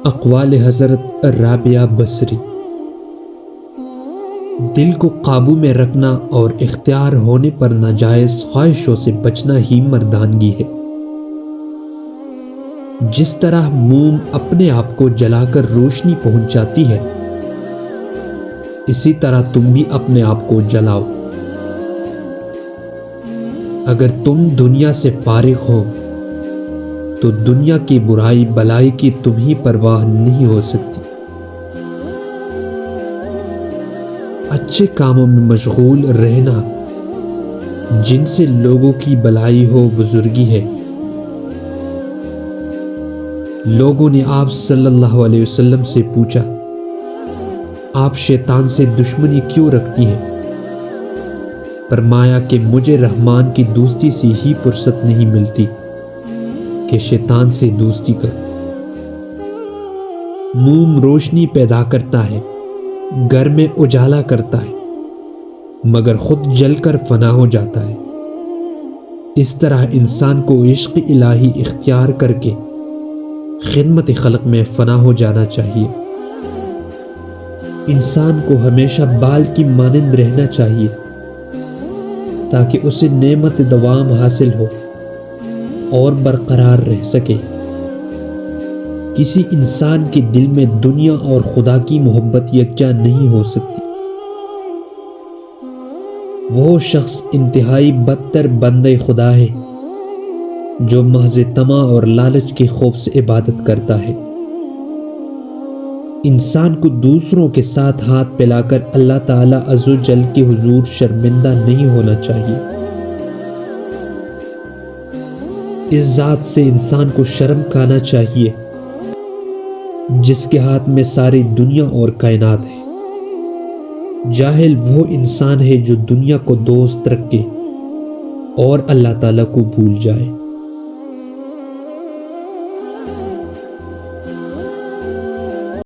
اقوال حضرت رابعہ بصری۔ دل کو قابو میں رکھنا اور اختیار ہونے پر ناجائز خواہشوں سے بچنا ہی مردانگی ہے۔ جس طرح موم اپنے آپ کو جلا کر روشنی پہنچاتی ہے، اسی طرح تم بھی اپنے آپ کو جلاؤ۔ اگر تم دنیا سے فارغ ہو تو دنیا کی برائی بلائی کی تمہیں پرواہ نہیں ہو سکتی۔ اچھے کاموں میں مشغول رہنا جن سے لوگوں کی بلائی ہو بزرگی ہے۔ لوگوں نے آپ صلی اللہ علیہ وسلم سے پوچھا، آپ شیطان سے دشمنی کیوں رکھتی ہیں؟ فرمایا کہ مجھے رحمان کی دوستی سے ہی فرصت نہیں ملتی کہ شیطان سے دوستی کروں۔ موم روشنی پیدا کرتا ہے، گھر میں اجالا کرتا ہے، مگر خود جل کر فنا ہو جاتا ہے۔ اس طرح انسان کو عشق الہی اختیار کر کے خدمت خلق میں فنا ہو جانا چاہیے۔ انسان کو ہمیشہ بال کی مانند رہنا چاہیے تاکہ اسے نعمت دوام حاصل ہو اور برقرار رہ سکے۔ کسی انسان کے دل میں دنیا اور خدا کی محبت یکجا نہیں ہو سکتی۔ وہ شخص انتہائی بدتر بندہ خدا ہے جو محض طمع اور لالچ کے خوف سے عبادت کرتا ہے۔ انسان کو دوسروں کے ساتھ ہاتھ پھیلا کر اللہ تعالیٰ عز و جل کے حضور شرمندہ نہیں ہونا چاہیے۔ اس ذات سے انسان کو شرم کھانا چاہیے جس کے ہاتھ میں ساری دنیا اور کائنات ہے۔ جاہل وہ انسان ہے جو دنیا کو دوست رکھے اور اللہ تعالیٰ کو بھول جائے۔